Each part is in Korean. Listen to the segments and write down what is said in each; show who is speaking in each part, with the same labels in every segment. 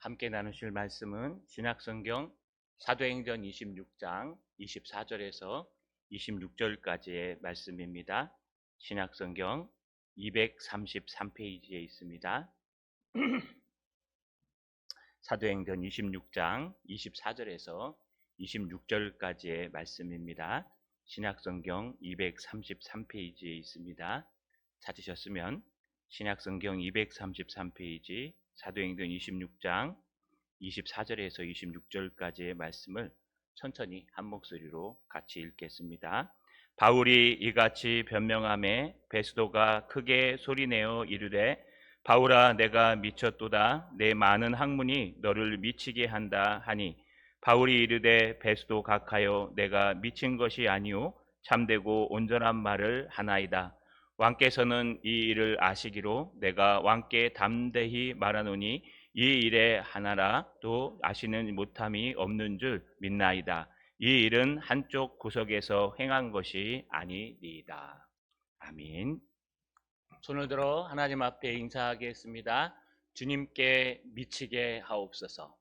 Speaker 1: 함께 나누실 말씀은 신약성경 사도행전 26장 24절에서 26절까지의 말씀입니다. 신약성경 233페이지에 있습니다. 사도행전 26장 24절에서 26절까지의 말씀입니다. 신약성경 233페이지에 있습니다. 찾으셨으면 신약성경 233페이지 사도행전 26장 24절에서 26절까지의 말씀을 천천히 한 목소리로 같이 읽겠습니다. 바울이 이같이 변명하매 베스도가 크게 소리내어 이르되 바울아 내가 미쳤도다. 내 많은 학문이 너를 미치게 한다 하니 바울이 이르되 베스도 각하여 내가 미친 것이 아니오 참되고 온전한 말을 하나이다. 왕께서는 이 일을 아시기로 내가 왕께 담대히 말하노니 이 일에 하나라 또 아시는 못함이 없는 줄 믿나이다. 이 일은 한쪽 구석에서 행한 것이 아니니이다. 아멘. 손을 들어 하나님 앞에 인사하겠습니다. 주님께 미치게 하옵소서.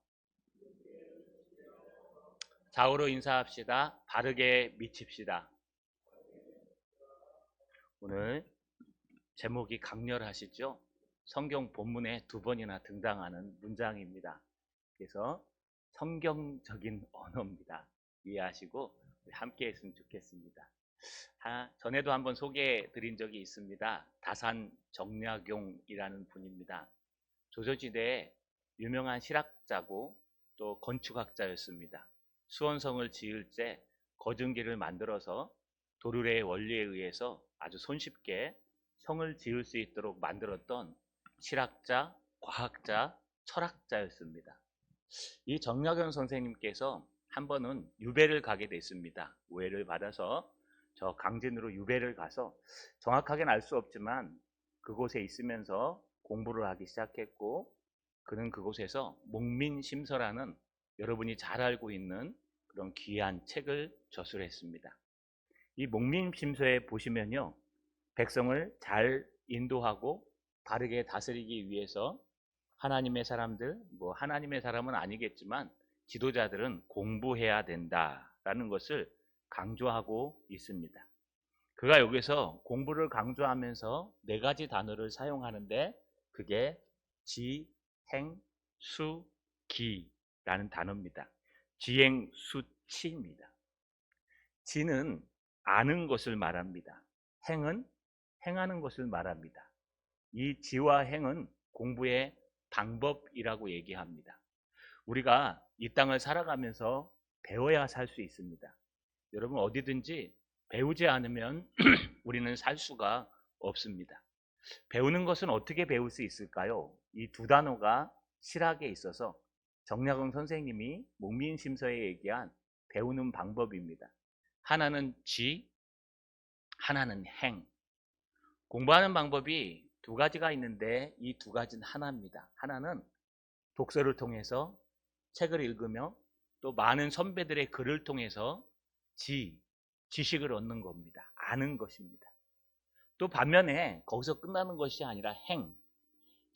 Speaker 1: 좌우로 인사합시다. 바르게 미칩시다. 오늘 제목이 강렬하시죠? 성경 본문에 2번이나 등장하는 문장입니다. 그래서 성경적인 언어입니다. 이해하시고 함께 했으면 좋겠습니다. 전에도 한번 소개해 드린 적이 있습니다. 다산 정약용이라는 분입니다. 조선시대에 유명한 실학자고 또 건축학자였습니다. 수원성을 지을 때 거중기를 만들어서 도르래의 원리에 의해서 아주 손쉽게 성을 지을 수 있도록 만들었던 실학자, 과학자, 철학자였습니다. 이 정약용 선생님께서 한 번은 유배를 가게 됐습니다. 오해를 받아서 저 강진으로 유배를 가서 정확하게는 알 수 없지만 그곳에 있으면서 공부를 하기 시작했고 그는 그곳에서 목민심서라는 여러분이 잘 알고 있는 그런 귀한 책을 저술했습니다. 이 목민심서에 보시면요, 백성을 잘 인도하고 바르게 다스리기 위해서 하나님의 사람들, 하나님의 사람은 아니겠지만 지도자들은 공부해야 된다라는 것을 강조하고 있습니다. 그가 여기서 공부를 강조하면서 4가지 단어를 사용하는데 그게 지, 행, 수, 기라는 단어입니다. 지행, 수, 치입니다. 지는 아는 것을 말합니다. 행은 행하는 것을 말합니다. 이 지와 행은 공부의 방법이라고 얘기합니다. 우리가 이 땅을 살아가면서 배워야 살 수 있습니다. 여러분 어디든지 배우지 않으면 우리는 살 수가 없습니다. 배우는 것은 어떻게 배울 수 있을까요? 이 2단어가 실학에 있어서 정약용 선생님이 목민심서에 얘기한 배우는 방법입니다. 하나는 지, 하나는 행. 공부하는 방법이 2가지가 있는데 이 2가지는 하나입니다. 하나는 독서를 통해서 책을 읽으며 또 많은 선배들의 글을 통해서 지식을 얻는 겁니다. 아는 것입니다. 또 반면에 거기서 끝나는 것이 아니라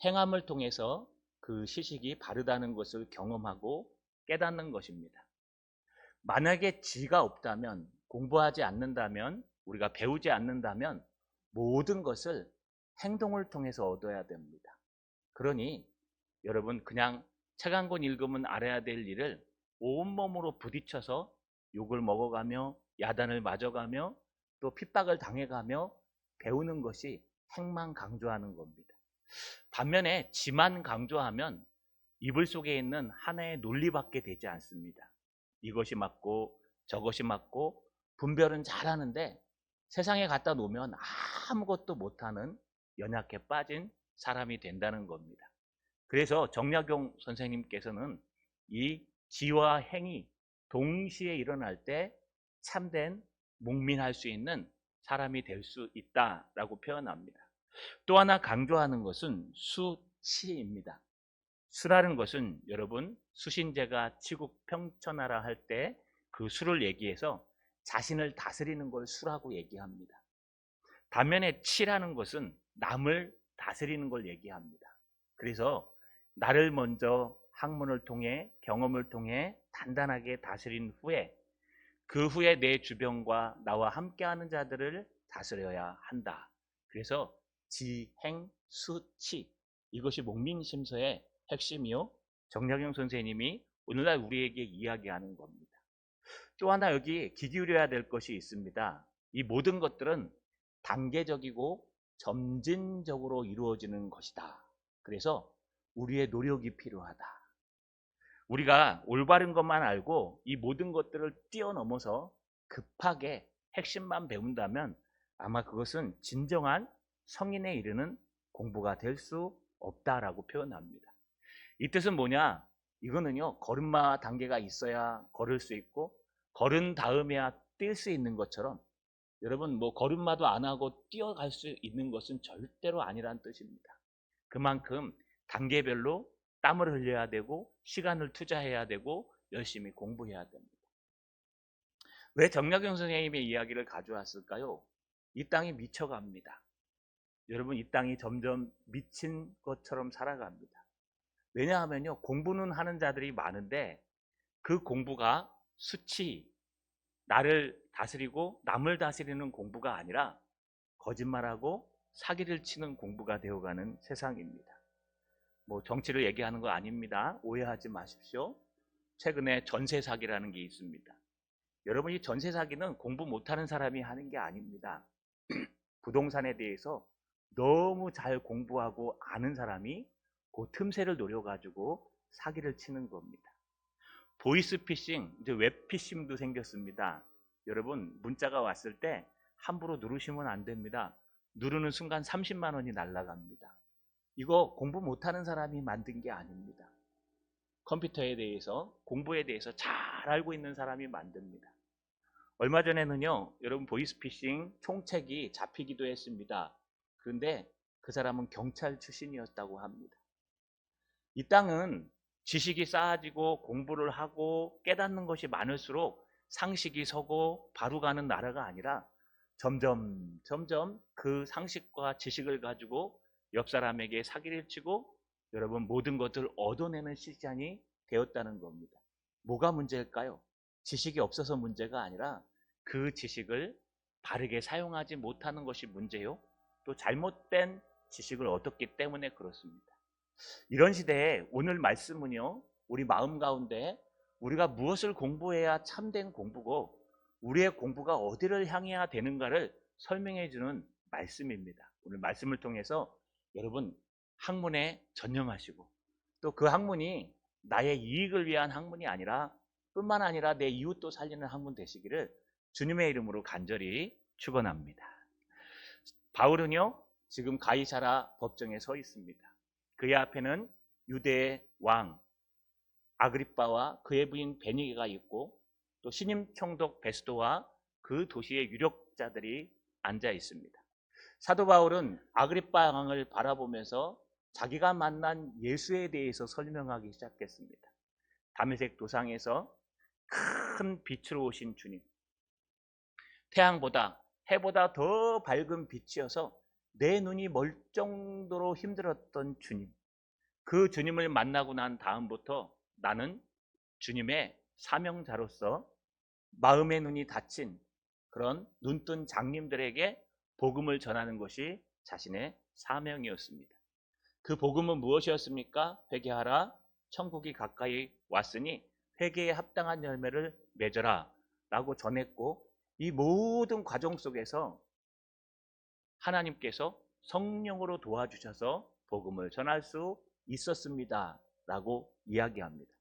Speaker 1: 행함을 통해서 그 지식이 바르다는 것을 경험하고 깨닫는 것입니다. 만약에 지가 없다면, 공부하지 않는다면, 우리가 배우지 않는다면 모든 것을 행동을 통해서 얻어야 됩니다. 그러니 여러분 그냥 책 한 권 읽으면 알아야 될 일을 온몸으로 부딪혀서 욕을 먹어가며 야단을 맞아가며 또 핍박을 당해가며 배우는 것이 행만 강조하는 겁니다. 반면에 지만 강조하면 이불 속에 있는 하나의 논리밖에 되지 않습니다. 이것이 맞고 저것이 맞고 분별은 잘하는데 세상에 갖다 놓으면 아무것도 못하는 연약해 빠진 사람이 된다는 겁니다. 그래서 정약용 선생님께서는 이 지와 행이 동시에 일어날 때 참된 묵민할 수 있는 사람이 될 수 있다라고 표현합니다. 또 하나 강조하는 것은 수치입니다. 수라는 것은 여러분 수신제가 치국 평천하라 할 때 그 수를 얘기해서 자신을 다스리는 걸 수라고 얘기합니다. 반면에 치라는 것은 남을 다스리는 걸 얘기합니다. 그래서 나를 먼저 학문을 통해 경험을 통해 단단하게 다스린 후에 그 후에 내 주변과 나와 함께하는 자들을 다스려야 한다. 그래서 지행수치, 이것이 목민심서의 핵심이요, 정약용 선생님이 오늘날 우리에게 이야기하는 겁니다. 또 하나 여기 귀 기울여야 될 것이 있습니다. 이 모든 것들은 단계적이고 점진적으로 이루어지는 것이다. 그래서 우리의 노력이 필요하다. 우리가 올바른 것만 알고 이 모든 것들을 뛰어넘어서 급하게 핵심만 배운다면 아마 그것은 진정한 성인에 이르는 공부가 될 수 없다라고 표현합니다. 이 뜻은 뭐냐? 이거는요, 걸음마 단계가 있어야 걸을 수 있고 걸은 다음에야 뛸 수 있는 것처럼, 여러분 뭐 걸음마도 안 하고 뛰어갈 수 있는 것은 절대로 아니란 뜻입니다. 그만큼 단계별로 땀을 흘려야 되고 시간을 투자해야 되고 열심히 공부해야 됩니다. 왜 정약용 선생님의 이야기를 가져왔을까요? 이 땅이 미쳐갑니다. 여러분, 이 땅이 점점 미친 것처럼 살아갑니다. 왜냐하면요, 공부는 하는 자들이 많은데 그 공부가 수치, 나를 다스리고 남을 다스리는 공부가 아니라 거짓말하고 사기를 치는 공부가 되어가는 세상입니다. 뭐 정치를 얘기하는 거 아닙니다. 오해하지 마십시오. 최근에 전세 사기라는 게 있습니다. 여러분, 이 전세 사기는 공부 못하는 사람이 하는 게 아닙니다. 부동산에 대해서 너무 잘 공부하고 아는 사람이 그 틈새를 노려가지고 사기를 치는 겁니다. 보이스피싱, 이제 웹피싱도 생겼습니다. 여러분, 문자가 왔을 때 함부로 누르시면 안 됩니다. 누르는 순간 30만 원이 날아갑니다. 이거 공부 못하는 사람이 만든 게 아닙니다. 컴퓨터에 대해서, 공부에 대해서 잘 알고 있는 사람이 만듭니다. 얼마 전에는요, 여러분, 보이스피싱 총책이 잡히기도 했습니다. 그런데 그 사람은 경찰 출신이었다고 합니다. 이 땅은 지식이 쌓아지고 공부를 하고 깨닫는 것이 많을수록 상식이 서고 바로 가는 나라가 아니라 점점 그 상식과 지식을 가지고 옆 사람에게 사기를 치고 여러분 모든 것을 얻어내는 시장이 되었다는 겁니다. 뭐가 문제일까요? 지식이 없어서 문제가 아니라 그 지식을 바르게 사용하지 못하는 것이 문제요, 또 잘못된 지식을 얻었기 때문에 그렇습니다. 이런 시대에 오늘 말씀은요, 우리 마음 가운데 우리가 무엇을 공부해야 참된 공부고 우리의 공부가 어디를 향해야 되는가를 설명해 주는 말씀입니다. 오늘 말씀을 통해서 여러분 학문에 전념하시고 또 그 학문이 나의 이익을 위한 학문이 아니라 뿐만 아니라 내 이웃도 살리는 학문 되시기를 주님의 이름으로 간절히 축원합니다. 바울은요, 지금 가이사라 법정에 서 있습니다. 그의 앞에는 유대의 왕 아그리빠와 그의 부인 베니게가 있고 또 신임 총독 베스도와 그 도시의 유력자들이 앉아 있습니다. 사도 바울은 아그리빠 왕을 바라보면서 자기가 만난 예수에 대해서 설명하기 시작했습니다. 다메섹 도상에서 큰 빛으로 오신 주님, 태양보다 해보다 더 밝은 빛이어서 내 눈이 멀 정도로 힘들었던 주님, 그 주님을 만나고 난 다음부터 나는 주님의 사명자로서 마음의 눈이 닫힌 그런 눈뜬 장님들에게 복음을 전하는 것이 자신의 사명이었습니다. 그 복음은 무엇이었습니까? 회개하라, 천국이 가까이 왔으니 회개에 합당한 열매를 맺어라 라고 전했고, 이 모든 과정 속에서 하나님께서 성령으로 도와주셔서 복음을 전할 수 있었습니다 라고 이야기합니다.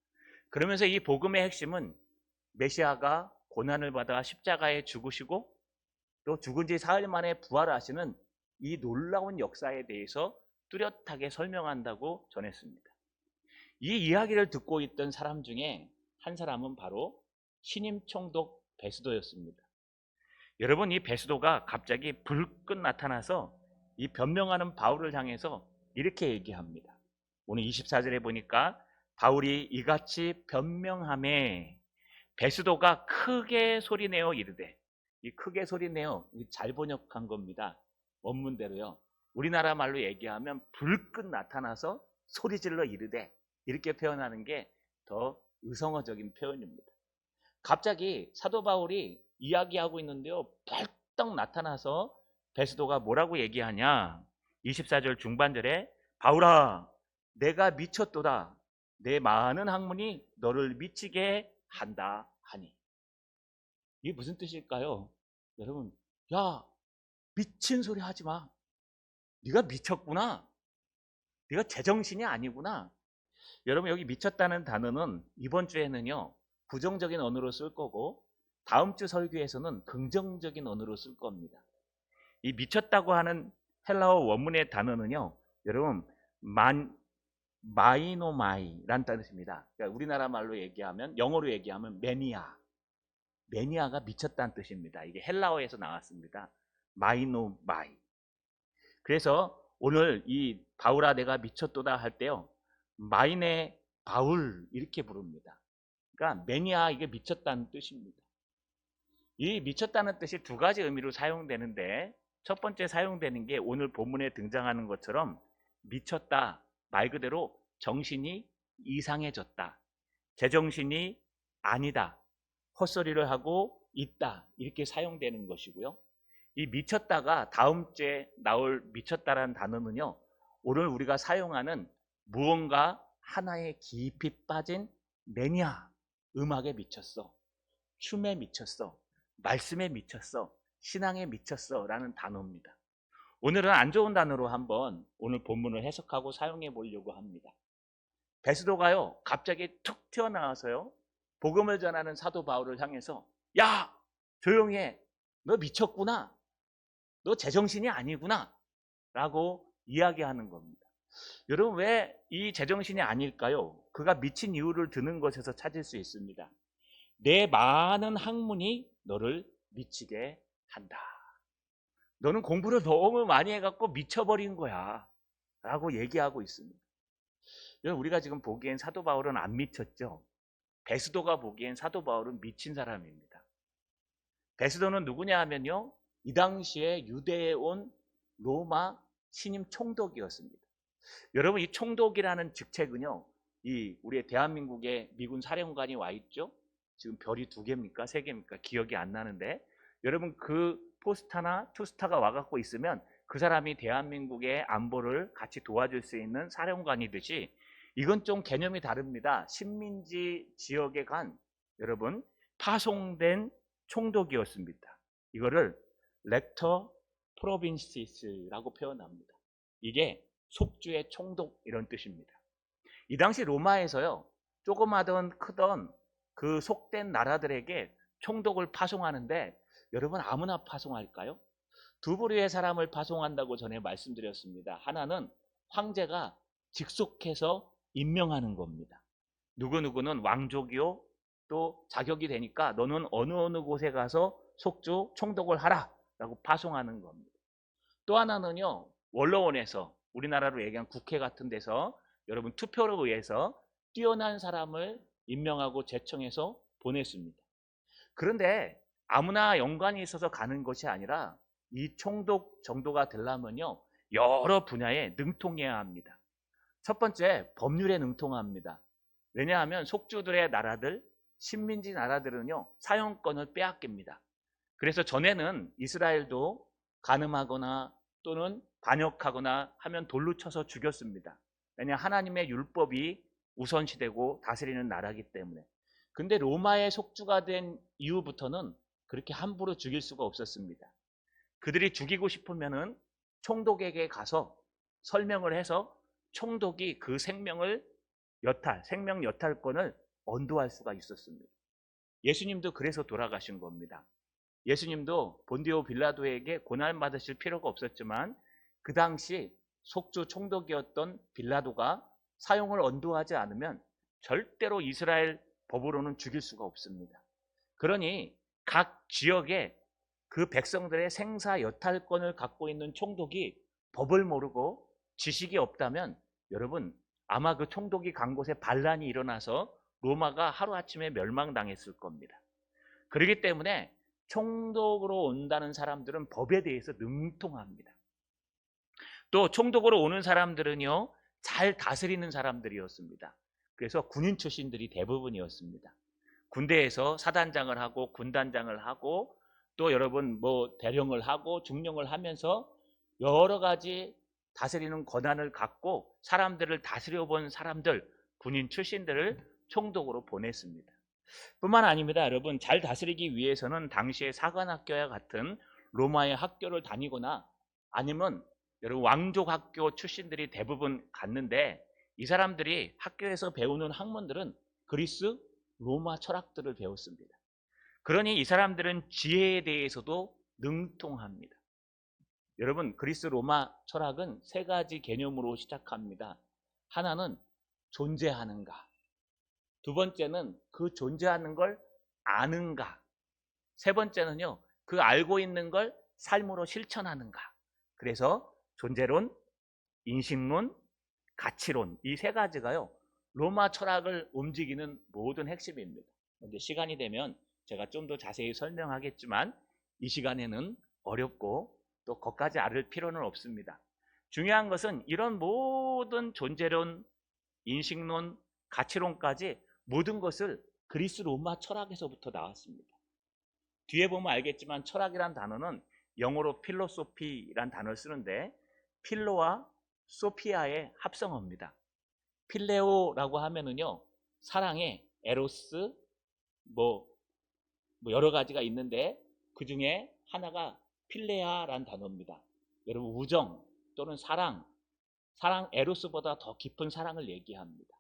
Speaker 1: 그러면서 이 복음의 핵심은 메시아가 고난을 받아 십자가에 죽으시고 또 죽은 지 사흘 만에 부활하시는 이 놀라운 역사에 대해서 뚜렷하게 설명한다고 전했습니다. 이 이야기를 듣고 있던 사람 중에 한 사람은 바로 신임 총독 베스도였습니다. 여러분, 이 베스도가 갑자기 불끈 나타나서 이 변명하는 바울을 향해서 이렇게 얘기합니다. 오늘 24절에 보니까 바울이 이같이 변명하매 베스도가 크게 소리내어 이르되, 이 크게 소리내어 잘 번역한 겁니다. 원문대로요. 우리나라 말로 얘기하면 불끈 나타나서 소리질러 이르되, 이렇게 표현하는 게 더 의성어적인 표현입니다. 갑자기 사도 바울이 이야기하고 있는데요. 벌떡 나타나서 베스도가 뭐라고 얘기하냐? 24절 중반절에 바울아 내가 미쳤도다. 내 많은 학문이 너를 미치게 한다 하니. 이게 무슨 뜻일까요? 여러분, 야 미친 소리 하지 마. 네가 미쳤구나. 네가 제정신이 아니구나. 여러분 여기 미쳤다는 단어는 이번 주에는요. 부정적인 언어로 쓸 거고 다음 주 설교에서는 긍정적인 언어로 쓸 겁니다. 이 미쳤다고 하는 헬라어 원문의 단어는요. 여러분 마이노마이란 뜻입니다. 그러니까 우리나라 말로 얘기하면 영어로 얘기하면 매니아. 매니아가 미쳤다는 뜻입니다. 이게 헬라어에서 나왔습니다. 마이노마이. 그래서 오늘 이 바울아 내가 미쳤도다 할 때요. 마이네 바울 이렇게 부릅니다. 그러니까 매니아 이게 미쳤다는 뜻입니다. 이 미쳤다는 뜻이 두 가지 의미로 사용되는데 첫 번째 사용되는 게 오늘 본문에 등장하는 것처럼 미쳤다 말 그대로 정신이 이상해졌다. 제정신이 아니다. 헛소리를 하고 있다. 이렇게 사용되는 것이고요. 이 미쳤다가 다음 주에 나올 미쳤다라는 단어는요. 오늘 우리가 사용하는 무언가 하나에 깊이 빠진 매니아. 음악에 미쳤어. 춤에 미쳤어. 말씀에 미쳤어. 신앙에 미쳤어 라는 단어입니다. 오늘은 안 좋은 단어로 한번 오늘 본문을 해석하고 사용해 보려고 합니다. 베스도가요 갑자기 툭 튀어나와서요 복음을 전하는 사도 바울을 향해서 야 조용히 해. 너 미쳤구나. 너 제정신이 아니구나 라고 이야기하는 겁니다. 여러분 왜 이 제정신이 아닐까요? 그가 미친 이유를 드는 것에서 찾을 수 있습니다. 내 많은 학문이 너를 미치게 한다. 너는 공부를 너무 많이 해갖고 미쳐버린 거야 라고 얘기하고 있습니다. 여러분 우리가 지금 보기엔 사도 바울은 안 미쳤죠. 베스도가 보기엔 사도 바울은 미친 사람입니다. 베스도는 누구냐 하면요 이 당시에 유대에 온 로마 신임 총독이었습니다. 여러분 이 총독이라는 직책은요 이 우리의 대한민국의 미군 사령관이 와 있죠. 지금 별이 2개입니까 3개입니까 기억이 안 나는데 여러분 그 포스타나 투스타가 와갖고 있으면 그 사람이 대한민국의 안보를 같이 도와줄 수 있는 사령관이듯이 이건 좀 개념이 다릅니다. 식민지 지역에 간 여러분 파송된 총독이었습니다. 이거를 렉터 프로빈시스라고 표현합니다. 이게 속주의 총독 이런 뜻입니다. 이 당시 로마에서요 조그마든 크던 그 속된 나라들에게 총독을 파송하는데 여러분 아무나 파송할까요? 두 부류의 사람을 파송한다고 전에 말씀드렸습니다. 하나는 황제가 직속해서 임명하는 겁니다. 누구누구는 왕족이요 또 자격이 되니까 너는 어느 곳에 가서 속주 총독을 하라 라고 파송하는 겁니다. 또 하나는요 원로원에서 우리나라로 얘기한 국회 같은 데서 여러분 투표로 의해서 뛰어난 사람을 임명하고 제청해서 보냈습니다. 그런데 아무나 연관이 있어서 가는 것이 아니라 이 총독 정도가 되려면요 여러 분야에 능통해야 합니다. 첫 번째 법률에 능통합니다. 왜냐하면 속주들의 나라들 식민지 나라들은요 사용권을 빼앗깁니다. 그래서 전에는 이스라엘도 간음하거나 또는 반역하거나 하면 돌로 쳐서 죽였습니다. 왜냐 하나님의 율법이 우선시되고 다스리는 나라이기 때문에. 근데 로마의 속주가 된 이후부터는 그렇게 함부로 죽일 수가 없었습니다. 그들이 죽이고 싶으면은 총독에게 가서 설명을 해서 총독이 그 생명 여탈권을 언도할 수가 있었습니다. 예수님도 그래서 돌아가신 겁니다. 예수님도 본디오 빌라도에게 고난받으실 필요가 없었지만 그 당시 속주 총독이었던 빌라도가 사용을 언도하지 않으면 절대로 이스라엘 법으로는 죽일 수가 없습니다. 그러니 각 지역에 그 백성들의 생사 여탈권을 갖고 있는 총독이 법을 모르고 지식이 없다면 여러분 아마 그 총독이 간 곳에 반란이 일어나서 로마가 하루아침에 멸망당했을 겁니다. 그렇기 때문에 총독으로 온다는 사람들은 법에 대해서 능통합니다. 또 총독으로 오는 사람들은요 잘 다스리는 사람들이었습니다. 그래서 군인 출신들이 대부분이었습니다. 군대에서 사단장을 하고 군단장을 하고 또 여러분 뭐 대령을 하고 중령을 하면서 여러 가지 다스리는 권한을 갖고 사람들을 다스려 본 사람들, 군인 출신들을 총독으로 보냈습니다. 뿐만 아닙니다. 여러분, 잘 다스리기 위해서는 당시에 사관학교와 같은 로마의 학교를 다니거나 아니면 여러분 왕족 학교 출신들이 대부분 갔는데, 이 사람들이 학교에서 배우는 학문들은 그리스 로마 철학들을 배웠습니다. 그러니 이 사람들은 지혜에 대해서도 능통합니다. 여러분, 그리스 로마 철학은 세 가지 개념으로 시작합니다. 하나는 존재하는가, 두 번째는 그 존재하는 걸 아는가, 세 번째는요, 그 알고 있는 걸 삶으로 실천하는가. 그래서 존재론, 인식론, 가치론, 이 세 가지가요 로마 철학을 움직이는 모든 핵심입니다. 근데 시간이 되면 제가 좀 더 자세히 설명하겠지만 이 시간에는 어렵고 또 거기까지 알을 필요는 없습니다. 중요한 것은 이런 모든 존재론, 인식론, 가치론까지 모든 것을 그리스 로마 철학에서부터 나왔습니다. 뒤에 보면 알겠지만 철학이란 단어는 영어로 필로소피란 단어를 쓰는데 필로와 소피아의 합성어입니다. 필레오라고 하면은요, 사랑의 에로스 뭐 여러 가지가 있는데 그 중에 하나가 필레아란 단어입니다. 여러분, 우정 또는 사랑 에로스보다 더 깊은 사랑을 얘기합니다.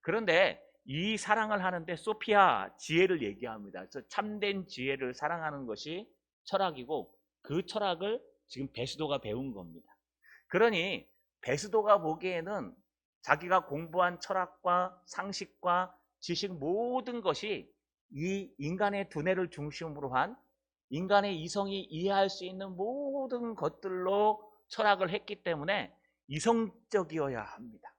Speaker 1: 그런데 이 사랑을 하는데 소피아, 지혜를 얘기합니다. 그래서 참된 지혜를 사랑하는 것이 철학이고 그 철학을 지금 베스도가 배운 겁니다. 그러니 베스도가 보기에는 자기가 공부한 철학과 상식과 지식 모든 것이 이 인간의 두뇌를 중심으로 한 인간의 이성이 이해할 수 있는 모든 것들로 철학을 했기 때문에 이성적이어야 합니다.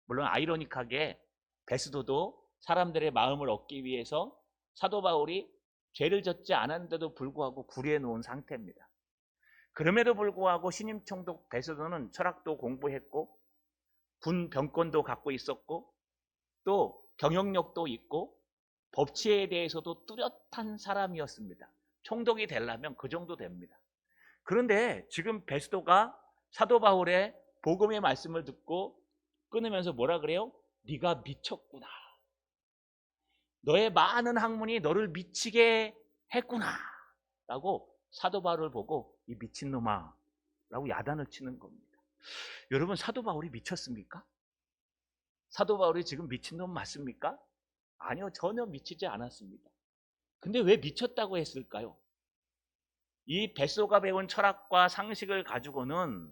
Speaker 1: 물론 아이러니하게 베스도도 사람들의 마음을 얻기 위해서 사도 바울이 죄를 졌지 않았는데도 불구하고 구리해 놓은 상태입니다. 그럼에도 불구하고 신임 총독 베스도는 철학도 공부했고 군 병권도 갖고 있었고 또 경영력도 있고 법치에 대해서도 뚜렷한 사람이었습니다. 총독이 되려면 그 정도 됩니다. 그런데 지금 베스도가 사도 바울의 복음의 말씀을 듣고 끊으면서 뭐라 그래요? 네가 미쳤구나. 너의 많은 학문이 너를 미치게 했구나. 라고 사도 바울을 보고 이 미친놈아 라고 야단을 치는 겁니다. 여러분, 사도 바울이 미쳤습니까? 사도 바울이 지금 미친놈 맞습니까? 아니요, 전혀 미치지 않았습니다. 근데 왜 미쳤다고 했을까요? 이 베스도가 배운 철학과 상식을 가지고는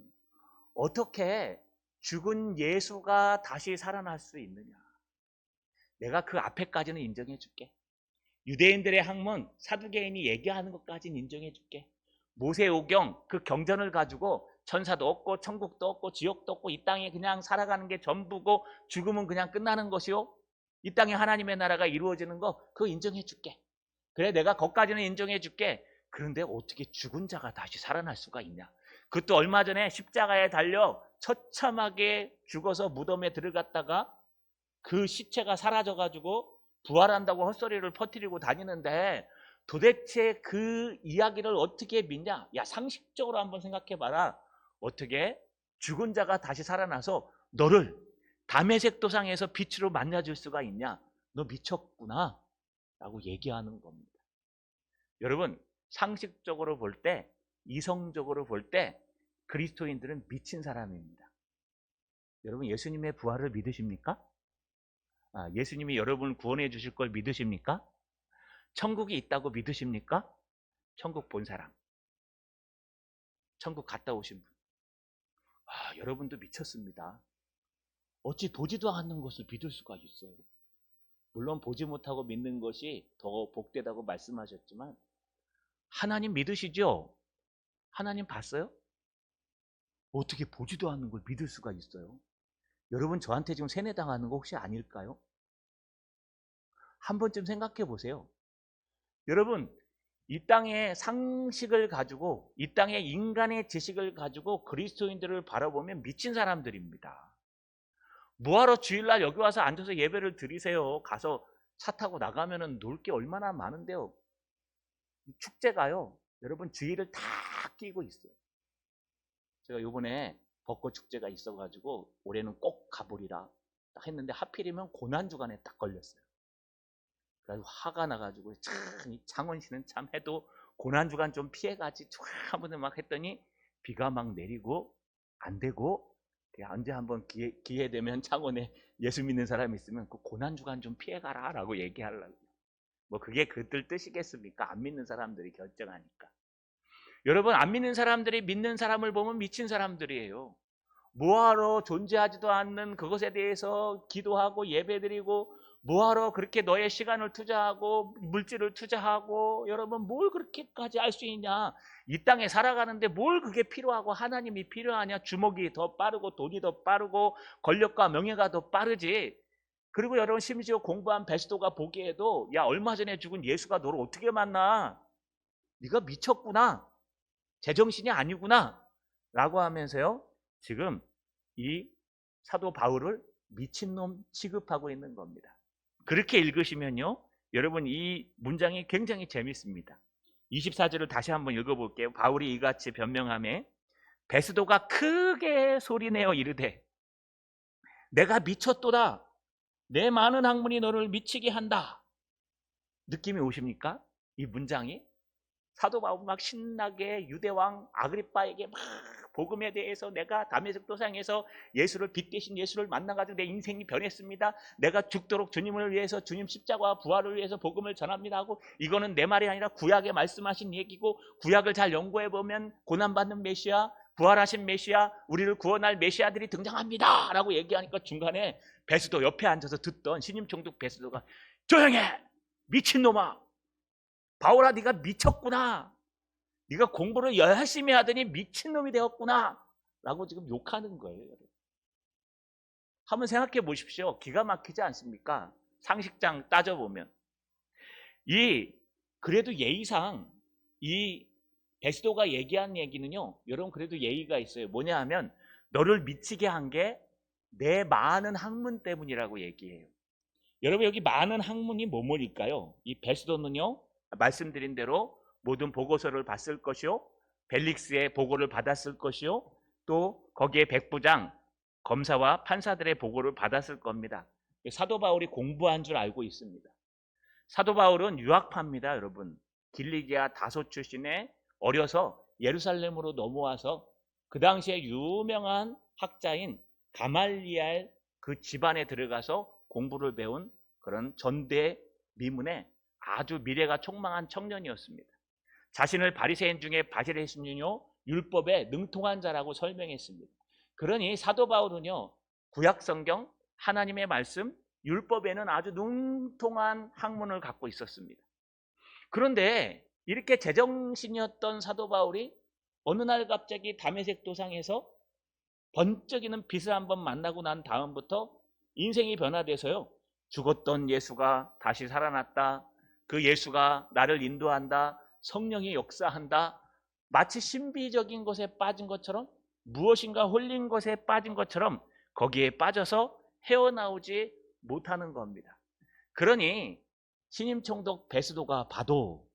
Speaker 1: 어떻게 죽은 예수가 다시 살아날 수 있느냐. 내가 그 앞에까지는 인정해 줄게. 유대인들의 학문, 사두개인이 얘기하는 것까지는 인정해 줄게. 모세오경, 그 경전을 가지고 천사도 없고 천국도 없고 지옥도 없고 이 땅에 그냥 살아가는 게 전부고 죽으면 그냥 끝나는 것이요, 이 땅에 하나님의 나라가 이루어지는 거 그거 인정해 줄게. 그래, 내가 거기까지는 인정해 줄게. 그런데 어떻게 죽은 자가 다시 살아날 수가 있냐. 그것도 얼마 전에 십자가에 달려 처참하게 죽어서 무덤에 들어갔다가 그 시체가 사라져가지고 부활한다고 헛소리를 퍼뜨리고 다니는데 도대체 그 이야기를 어떻게 믿냐. 야, 상식적으로 한번 생각해봐라. 어떻게 죽은 자가 다시 살아나서 너를 다메섹 도상에서 빛으로 만나줄 수가 있냐. 너 미쳤구나 라고 얘기하는 겁니다. 여러분, 상식적으로 볼 때, 이성적으로 볼 때 그리스도인들은 미친 사람입니다. 여러분, 예수님의 부활을 믿으십니까? 예수님이 여러분을 구원해 주실 걸 믿으십니까? 천국이 있다고 믿으십니까? 천국 본 사람, 천국 갔다 오신 분. 여러분도 미쳤습니다. 어찌 보지도 않는 것을 믿을 수가 있어요? 물론 보지 못하고 믿는 것이 더 복되다고 말씀하셨지만 하나님 믿으시죠? 하나님 봤어요? 어떻게 보지도 않는 걸 믿을 수가 있어요? 여러분, 저한테 지금 세뇌당하는 거 혹시 아닐까요? 한 번쯤 생각해 보세요. 여러분, 이 땅의 상식을 가지고, 이 땅의 인간의 지식을 가지고 그리스도인들을 바라보면 미친 사람들입니다. 뭐하러 주일날 여기 와서 앉아서 예배를 드리세요. 가서 차 타고 나가면은 놀 게 얼마나 많은데요. 축제가요, 여러분 주일을 다 끼고 있어요. 제가 요번에 벚꽃 축제가 있어가지고 올해는 꼭 가보리라 딱 했는데 하필이면 고난주간에 딱 걸렸어요. 그래서 화가 나가지고 참 이 창원시는 참 해도 고난주간 좀 피해가지 쫙 한번 막 했더니 비가 막 내리고 안 되고, 언제 한번 기회 되면 창원에 예수 믿는 사람이 있으면 그 고난주간 좀 피해가라 라고 얘기하려고. 뭐 그게 그들 뜻이겠습니까? 안 믿는 사람들이 결정하니까. 여러분, 안 믿는 사람들이 믿는 사람을 보면 미친 사람들이에요. 뭐하러 존재하지도 않는 그것에 대해서 기도하고 예배드리고, 뭐하러 그렇게 너의 시간을 투자하고 물질을 투자하고, 여러분 뭘 그렇게까지 할 수 있냐. 이 땅에 살아가는데 뭘 그게 필요하고 하나님이 필요하냐. 주먹이 더 빠르고 돈이 더 빠르고 권력과 명예가 더 빠르지. 그리고 여러분, 심지어 공부한 베스도가 보기에도 야, 얼마 전에 죽은 예수가 너를 어떻게 만나, 네가 미쳤구나, 제정신이 아니구나 라고 하면서요, 지금 이 사도 바울을 미친놈 취급하고 있는 겁니다. 그렇게 읽으시면요, 여러분 이 문장이 굉장히 재밌습니다. 24절을 다시 한번 읽어볼게요. 바울이 이같이 변명하매 베스도가 크게 소리내어 이르되 내가 미쳤도다. 내 많은 학문이 너를 미치게 한다. 느낌이 오십니까? 이 문장이 사도 바울이 막 신나게 유대왕 아그리빠에게 막 복음에 대해서 내가 다메섹 도상에서 예수를, 빛 대신 예수를 만나가지고 내 인생이 변했습니다. 내가 죽도록 주님을 위해서, 주님 십자가와 부활을 위해서 복음을 전합니다 하고, 이거는 내 말이 아니라 구약에 말씀하신 얘기고, 구약을 잘 연구해 보면 고난받는 메시아, 부활하신 메시아, 우리를 구원할 메시아들이 등장합니다 라고 얘기하니까 중간에 베스도 옆에 앉아서 듣던 신임 총독 베스도가 조용해, 미친놈아, 바울아 네가 미쳤구나, 네가 공부를 열심히 하더니 미친놈이 되었구나 라고 지금 욕하는 거예요. 한번 생각해 보십시오. 기가 막히지 않습니까? 상식장 따져보면. 그래도 예의상 이 베스도가 얘기한 얘기는요, 여러분 그래도 예의가 있어요. 뭐냐 하면 너를 미치게 한 게 내 많은 학문 때문이라고 얘기해요. 여러분 여기 많은 학문이 뭐뭐일까요? 이 베스도는요, 말씀드린 대로 모든 보고서를 봤을 것이요, 벨릭스의 보고를 받았을 것이요, 또 거기에 백부장, 검사와 판사들의 보고를 받았을 겁니다. 사도 바울이 공부한 줄 알고 있습니다. 사도 바울은 유학파입니다. 여러분 길리기아 다소 출신의, 어려서 예루살렘으로 넘어와서 그 당시에 유명한 학자인 가말리알 그 집안에 들어가서 공부를 배운 그런 전대 미문의 아주 미래가 촉망한 청년이었습니다. 자신을 바리새인 중에 바리새인이요 율법에 능통한 자라고 설명했습니다. 그러니 사도 바울은요, 구약 성경, 하나님의 말씀, 율법에는 아주 능통한 학문을 갖고 있었습니다. 그런데 이렇게 제정신이었던 사도 바울이 어느 날 갑자기 다메섹 도상에서 번쩍이는 빛을 한번 만나고 난 다음부터 인생이 변화돼서요, 죽었던 예수가 다시 살아났다, 그 예수가 나를 인도한다, 성령이 역사한다, 마치 신비적인 것에 빠진 것처럼, 무엇인가 홀린 것에 빠진 것처럼 거기에 빠져서 헤어나오지 못하는 겁니다. 그러니 신임 총독 베스도가 봐도,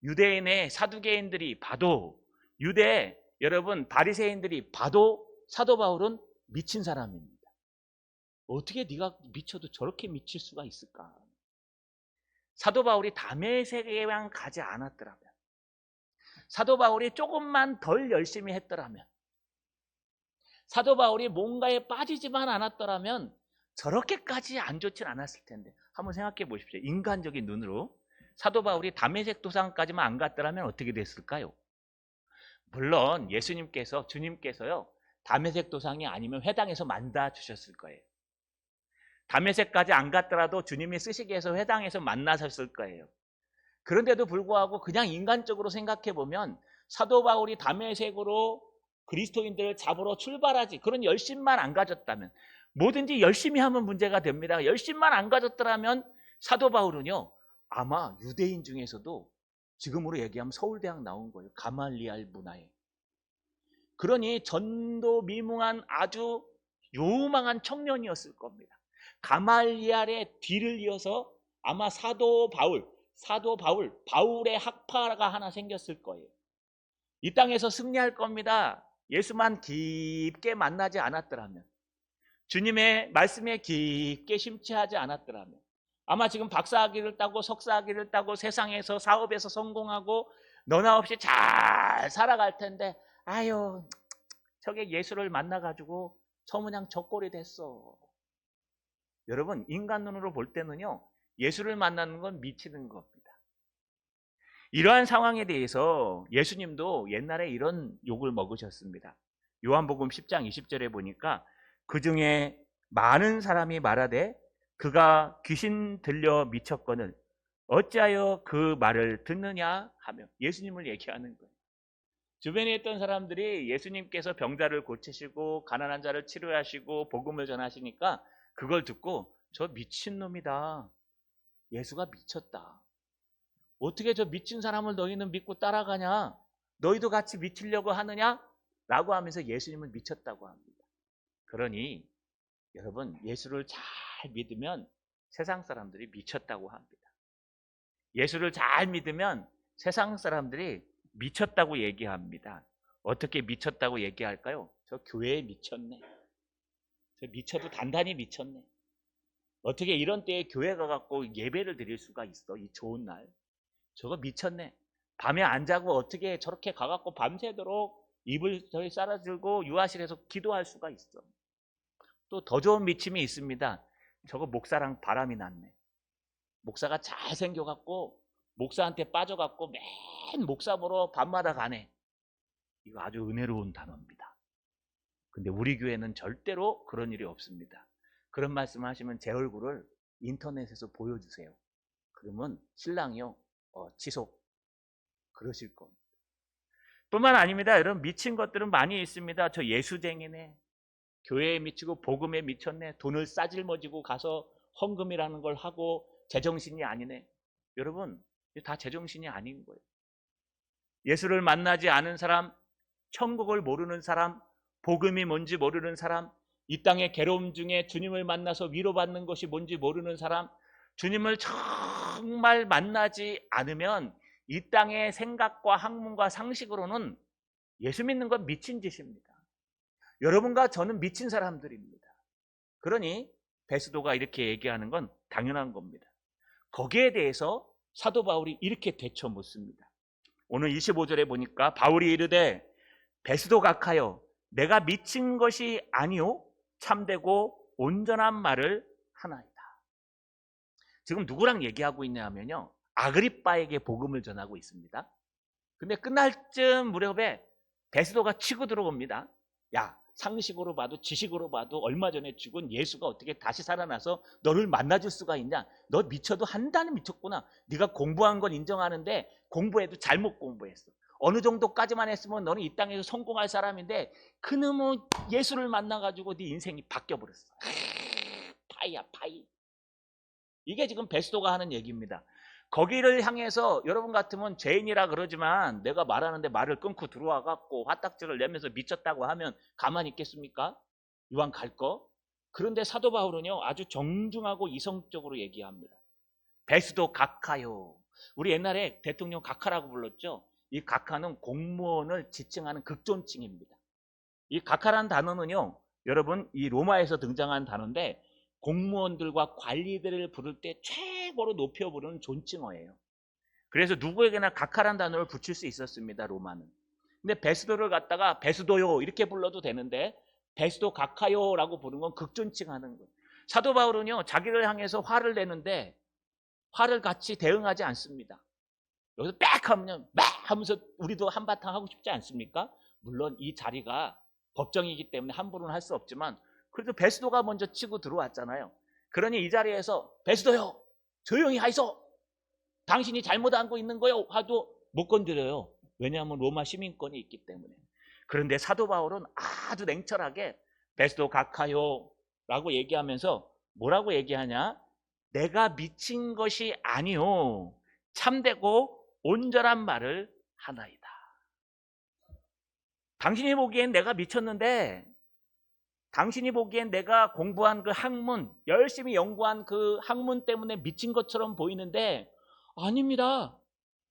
Speaker 1: 유대인의 사두개인들이 봐도, 유대 여러분 바리새인들이 봐도 사도 바울은 미친 사람입니다. 어떻게 네가 미쳐도 저렇게 미칠 수가 있을까? 사도 바울이 다메섹에만 가지 않았더라면, 사도 바울이 조금만 덜 열심히 했더라면, 사도 바울이 뭔가에 빠지지만 않았더라면 저렇게까지 안 좋진 않았을 텐데. 한번 생각해 보십시오. 인간적인 눈으로 사도 바울이 다메섹 도상까지만 안 갔더라면 어떻게 됐을까요? 물론 예수님께서, 주님께서요, 다메섹 도상이 아니면 회당에서 만나 주셨을 거예요. 다메섹까지 안 갔더라도 주님이 쓰시게 해서 회당에서 만나셨을 거예요. 그런데도 불구하고 그냥 인간적으로 생각해 보면 사도 바울이 다메섹으로 그리스도인들을 잡으러 출발하지, 그런 열심만 안 가졌다면, 뭐든지 열심히 하면 문제가 됩니다. 열심만 안 가졌더라면 사도 바울은요, 아마 유대인 중에서도 지금으로 얘기하면 서울대학 나온 거예요. 가말리알 문화에. 그러니 전도 미문한 아주 유망한 청년이었을 겁니다. 가말리알의 뒤를 이어서 아마 바울의 학파가 하나 생겼을 거예요. 이 땅에서 승리할 겁니다. 예수만 깊게 만나지 않았더라면, 주님의 말씀에 깊게 심취하지 않았더라면, 아마 지금 박사학위를 따고 석사학위를 따고 세상에서 사업에서 성공하고 너나 없이 잘 살아갈 텐데, 아유, 저게 예수를 만나가지고 저 모양 저 꼴이 됐어. 여러분, 인간 눈으로 볼 때는요, 예수를 만나는 건 미치는 겁니다. 이러한 상황에 대해서 예수님도 옛날에 이런 욕을 먹으셨습니다. 요한복음 10장 20절에 보니까 그 중에 많은 사람이 말하되 그가 귀신 들려 미쳤거늘 어찌하여 그 말을 듣느냐 하며 예수님을 얘기하는 거예요. 주변에 있던 사람들이 예수님께서 병자를 고치시고 가난한 자를 치료하시고 복음을 전하시니까 그걸 듣고 저 미친놈이다. 예수가 미쳤다. 어떻게 저 미친 사람을 너희는 믿고 따라가냐? 너희도 같이 미치려고 하느냐? 라고 하면서 예수님은 미쳤다고 합니다. 그러니 여러분, 예수를 잘 믿으면 세상 사람들이 미쳤다고 합니다. 예수를 잘 믿으면 세상 사람들이 미쳤다고 얘기합니다. 어떻게 미쳤다고 얘기할까요? 저 교회에 미쳤네. 저 미쳐도 단단히 미쳤네. 어떻게 이런 때에 교회 가갖고 예배를 드릴 수가 있어? 이 좋은 날. 저거 미쳤네. 밤에 안 자고 어떻게 저렇게 가갖고 밤새도록 이불 저희 싸라들고 유아실에서 기도할 수가 있어. 또 더 좋은 미침이 있습니다. 저거 목사랑 바람이 났네. 목사가 잘 생겨갖고 목사한테 빠져갖고 맨 목사 보러 밤마다 가네. 이거 아주 은혜로운 단어입니다. 근데 우리 교회는 절대로 그런 일이 없습니다. 그런 말씀 하시면 제 얼굴을 인터넷에서 보여주세요. 그러면 신랑이요, 지속 그러실 겁니다. 뿐만 아닙니다. 여러분, 미친 것들은 많이 있습니다. 저 예수쟁이네, 교회에 미치고 복음에 미쳤네, 돈을 싸질머지고 가서 헌금이라는 걸 하고 제정신이 아니네. 여러분, 다 제정신이 아닌 거예요. 예수를 만나지 않은 사람, 천국을 모르는 사람, 복음이 뭔지 모르는 사람, 이 땅의 괴로움 중에 주님을 만나서 위로받는 것이 뭔지 모르는 사람, 주님을 정말 만나지 않으면 이 땅의 생각과 학문과 상식으로는 예수 믿는 건 미친 짓입니다. 여러분과 저는 미친 사람들입니다. 그러니 베스도가 이렇게 얘기하는 건 당연한 겁니다. 거기에 대해서 사도 바울이 이렇게 되쳐 묻습니다. 오늘 25절에 보니까 바울이 이르되 베스도 각하여 내가 미친 것이 아니요 참되고 온전한 말을 하나이다. 지금 누구랑 얘기하고 있냐 하면요, 아그리빠에게 복음을 전하고 있습니다. 근데 끝날 쯤 무렵에 베스도가 치고 들어옵니다. 야, 상식으로 봐도 지식으로 봐도 얼마 전에 죽은 예수가 어떻게 다시 살아나서 너를 만나줄 수가 있냐? 너 미쳐도 한다는 미쳤구나. 네가 공부한 건 인정하는데 공부해도 잘못 공부했어. 어느 정도까지만 했으면 너는 이 땅에서 성공할 사람인데 그놈의 예수를 만나가지고 네 인생이 바뀌어버렸어. 파이야, 파이. 이게 지금 베스도가 하는 얘기입니다. 거기를 향해서 여러분 같으면 죄인이라 그러지만 내가 말하는데 말을 끊고 들어와 갖고 화딱지를 내면서 미쳤다고 하면 가만히 있겠습니까? 이왕 갈 거. 그런데 사도 바울은요, 아주 정중하고 이성적으로 얘기합니다. 베스도 각하요. 우리 옛날에 대통령 각하라고 불렀죠. 이 각하는 공무원을 지칭하는 극존칭입니다. 이 각하라는 단어는요, 여러분, 이 로마에서 등장한 단어인데 공무원들과 관리들을 부를 때 최고로 높여 부르는 존칭어예요. 그래서 누구에게나 각하라는 단어를 붙일 수 있었습니다, 로마는. 근데 베스도를 갖다가 베스도요 이렇게 불러도 되는데 베스도 각하요라고 부르는 건 극존칭하는 거예요. 사도 바울은요, 자기를 향해서 화를 내는데 화를 같이 대응하지 않습니다. 여기서 빽 하면 막 하면서 우리도 한바탕 하고 싶지 않습니까? 물론 이 자리가 법정이기 때문에 함부로는 할 수 없지만 그래도 베스도가 먼저 치고 들어왔잖아요. 그러니 이 자리에서 베스도요, 조용히 하이소. 당신이 잘못 알고 있는 거요 하도 못 건드려요. 왜냐하면 로마 시민권이 있기 때문에. 그런데 사도 바울은 아주 냉철하게 베스도 각하요 라고 얘기하면서 뭐라고 얘기하냐? 내가 미친 것이 아니요 참되고 온전한 말을 하나이다. 당신이 보기엔 내가 미쳤는데 당신이 보기엔 내가 공부한 그 학문, 열심히 연구한 그 학문 때문에 미친 것처럼 보이는데 아닙니다.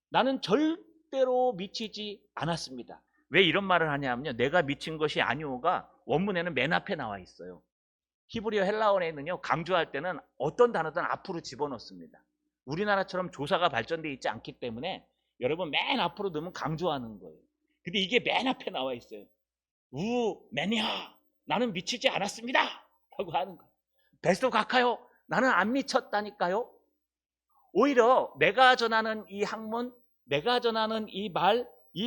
Speaker 1: 나는 절대로 미치지 않았습니다. 왜 이런 말을 하냐면요. 내가 미친 것이 아니오가 원문에는 맨 앞에 나와 있어요. 히브리어 헬라어에는요. 강조할 때는 어떤 단어든 앞으로 집어넣습니다. 우리나라처럼 조사가 발전되어 있지 않기 때문에 여러분 맨 앞으로 넣으면 강조하는 거예요. 근데 이게 맨 앞에 나와 있어요. 매니아 나는 미치지 않았습니다 라고 하는 거예요. 베스토 각하요 나는 안 미쳤다니까요. 오히려 내가 전하는 이 학문, 내가 전하는 이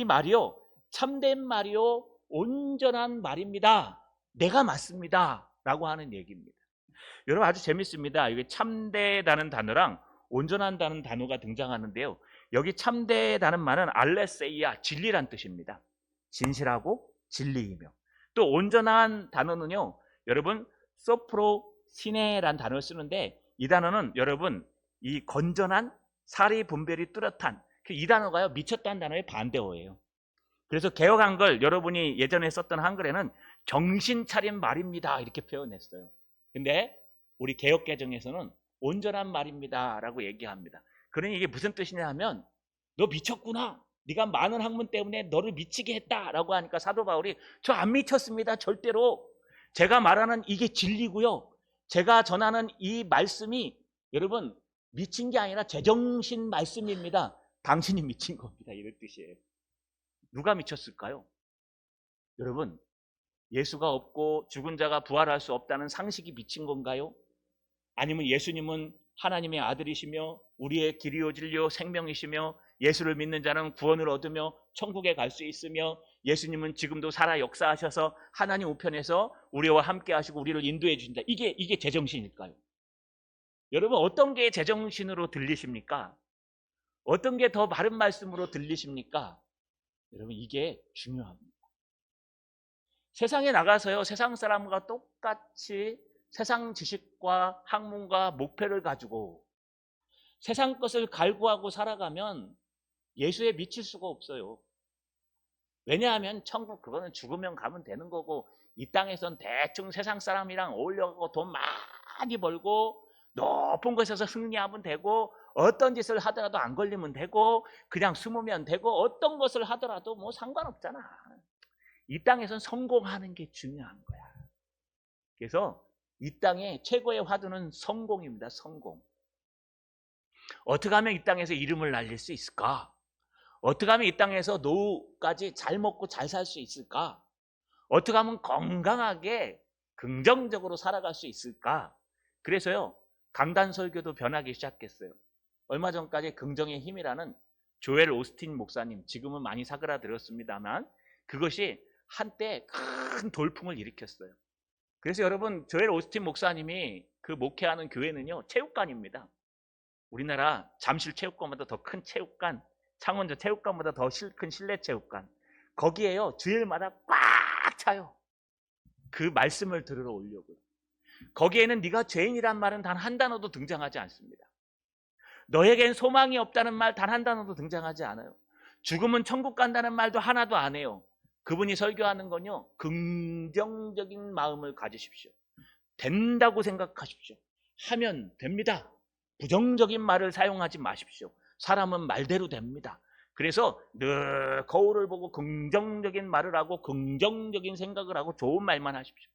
Speaker 1: 말이요 참된 말이요 온전한 말입니다. 내가 맞습니다 라고 하는 얘기입니다. 여러분 아주 재밌습니다. 이게 참되다는 단어랑 온전한다는 단어가 등장하는데요. 여기 참되다는 말은 알레세이아 진리란 뜻입니다. 진실하고 진리이며, 또 온전한 단어는요 여러분 소프로시네란 단어를 쓰는데, 이 단어는 여러분 이 건전한 사리 분별이 뚜렷한 이 단어가요 미쳤다는 단어의 반대어예요. 그래서 개혁 한글 여러분이 예전에 썼던 한글에는 정신 차린 말입니다 이렇게 표현했어요. 근데 우리 개혁 개정에서는 온전한 말입니다 라고 얘기합니다. 그러니 이게 무슨 뜻이냐 하면 너 미쳤구나, 네가 많은 학문 때문에 너를 미치게 했다라고 하니까 사도 바울이 저 안 미쳤습니다. 절대로 제가 말하는 이게 진리고요, 제가 전하는 이 말씀이 여러분 미친 게 아니라 제정신 말씀입니다. 당신이 미친 겁니다. 이런 뜻이에요. 누가 미쳤을까요? 여러분 예수가 없고 죽은 자가 부활할 수 없다는 상식이 미친 건가요? 아니면 예수님은 하나님의 아들이시며 우리의 길이요 진리요 생명이시며 예수를 믿는 자는 구원을 얻으며 천국에 갈 수 있으며 예수님은 지금도 살아 역사하셔서 하나님 우편에서 우리와 함께 하시고 우리를 인도해 주신다, 이게 제정신일까요? 여러분 어떤 게 제정신으로 들리십니까? 어떤 게 더 바른 말씀으로 들리십니까? 여러분 이게 중요합니다. 세상에 나가서요 세상 사람과 똑같이 세상 지식과 학문과 목표를 가지고 세상 것을 갈구하고 살아가면 예수에 미칠 수가 없어요. 왜냐하면 천국 그거는 죽으면 가면 되는 거고, 이 땅에선 대충 세상 사람이랑 어울려가고 돈 많이 벌고 높은 곳에서 승리하면 되고, 어떤 짓을 하더라도 안 걸리면 되고, 그냥 숨으면 되고, 어떤 것을 하더라도 뭐 상관없잖아. 이 땅에선 성공하는 게 중요한 거야. 그래서 이 땅의 최고의 화두는 성공입니다. 성공. 어떻게 하면 이 땅에서 이름을 날릴 수 있을까? 어떻게 하면 이 땅에서 노후까지 잘 먹고 잘 살 수 있을까? 어떻게 하면 건강하게 긍정적으로 살아갈 수 있을까? 그래서요 강단 설교도 변하기 시작했어요. 얼마 전까지 긍정의 힘이라는 조엘 오스틴 목사님, 지금은 많이 사그라들었습니다만 그것이 한때 큰 돌풍을 일으켰어요. 그래서 여러분 조엘 오스틴 목사님이 그 목회하는 교회는요 체육관입니다. 우리나라 잠실 체육관보다 더 큰 체육관, 창원저 체육관보다 더 큰 실내 체육관, 거기에요 주일마다 꽉 차요. 그 말씀을 들으러 오려고요. 거기에는 네가 죄인이란 말은 단 한 단어도 등장하지 않습니다. 너에겐 소망이 없다는 말 단 한 단어도 등장하지 않아요. 죽으면 천국 간다는 말도 하나도 안 해요. 그분이 설교하는 건요 긍정적인 마음을 가지십시오. 된다고 생각하십시오. 하면 됩니다. 부정적인 말을 사용하지 마십시오. 사람은 말대로 됩니다. 그래서 늘 거울을 보고 긍정적인 말을 하고 긍정적인 생각을 하고 좋은 말만 하십시오.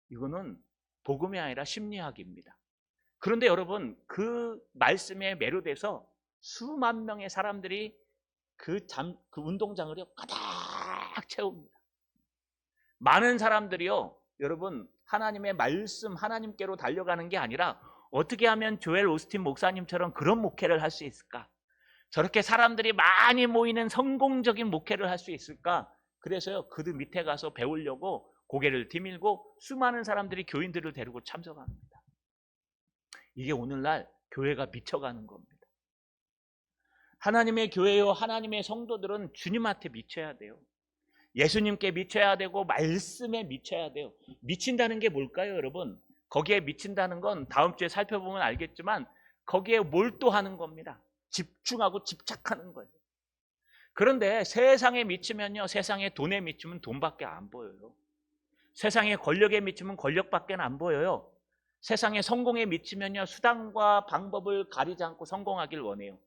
Speaker 1: 이거는 복음이 아니라 심리학입니다. 그런데 여러분 그 말씀에 매료돼서 수만 명의 사람들이 그 운동장을요 가득 채웁니다. 많은 사람들이요 여러분 하나님의 말씀, 하나님께로 달려가는 게 아니라 어떻게 하면 조엘 오스틴 목사님처럼 그런 목회를 할 수 있을까? 저렇게 사람들이 많이 모이는 성공적인 목회를 할 수 있을까? 그래서요 그들 밑에 가서 배우려고 고개를 디밀고 수많은 사람들이 교인들을 데리고 참석합니다. 이게 오늘날 교회가 미쳐가는 겁니다. 하나님의 교회요 하나님의 성도들은 주님한테 미쳐야 돼요. 예수님께 미쳐야 되고 말씀에 미쳐야 돼요. 미친다는 게 뭘까요 여러분? 거기에 미친다는 건 다음 주에 살펴보면 알겠지만 거기에 몰두하는 겁니다. 집중하고 집착하는 거예요. 그런데 세상에 미치면요 세상에 돈에 미치면 돈밖에 안 보여요. 세상의 권력에 미치면 권력밖에 안 보여요. 세상의 성공에 미치면요, 수단과 방법을 가리지 않고 성공하길 원해요.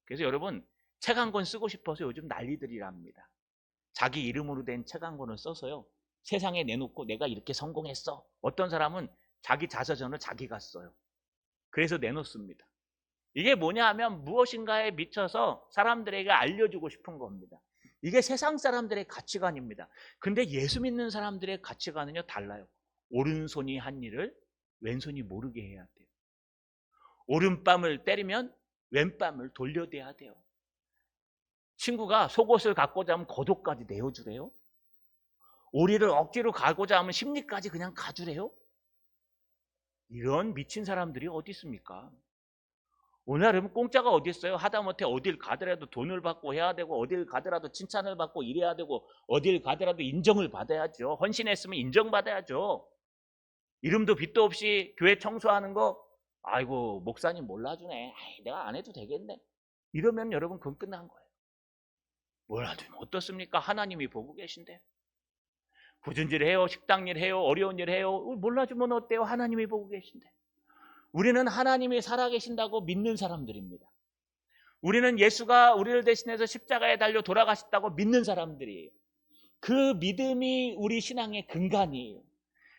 Speaker 1: 그래서 여러분, 책 한 권 쓰고 싶어서 요즘 난리들이랍니다. 자기 이름으로 된 책 한 권을 써서요, 세상에 내놓고 내가 이렇게 성공했어. 어떤 사람은 자기 자서전을 자기가 써요. 그래서 내놓습니다. 이게 뭐냐 하면 무엇인가에 미쳐서 사람들에게 알려주고 싶은 겁니다. 이게 세상 사람들의 가치관입니다. 근데 예수 믿는 사람들의 가치관은요, 달라요. 오른손이 한 일을 왼손이 모르게 해야 돼요. 오른뺨을 때리면 왼뺨을 돌려대야 돼요. 친구가 속옷을 갖고자 하면 겉옷까지 내어주래요. 오리를 억지로 가고자 하면 심리까지 그냥 가주래요. 이런 미친 사람들이 어디 있습니까? 오늘은 공짜가 어디 있어요? 하다못해 어딜 가더라도 돈을 받고 해야 되고, 어딜 가더라도 칭찬을 받고 이래야 되고, 어딜 가더라도 인정을 받아야죠. 헌신했으면 인정받아야죠. 이름도 빚도 없이 교회 청소하는 거, 아이고 목사님 몰라주네, 아이, 내가 안 해도 되겠네, 이러면 여러분 그건 끝난 거예요. 몰라주면 어떻습니까? 하나님이 보고 계신데. 구준질 해요, 식당 일 해요, 어려운 일 해요, 몰라주면 어때요? 하나님이 보고 계신데. 우리는 하나님이 살아계신다고 믿는 사람들입니다. 우리는 예수가 우리를 대신해서 십자가에 달려 돌아가셨다고 믿는 사람들이에요. 그 믿음이 우리 신앙의 근간이에요.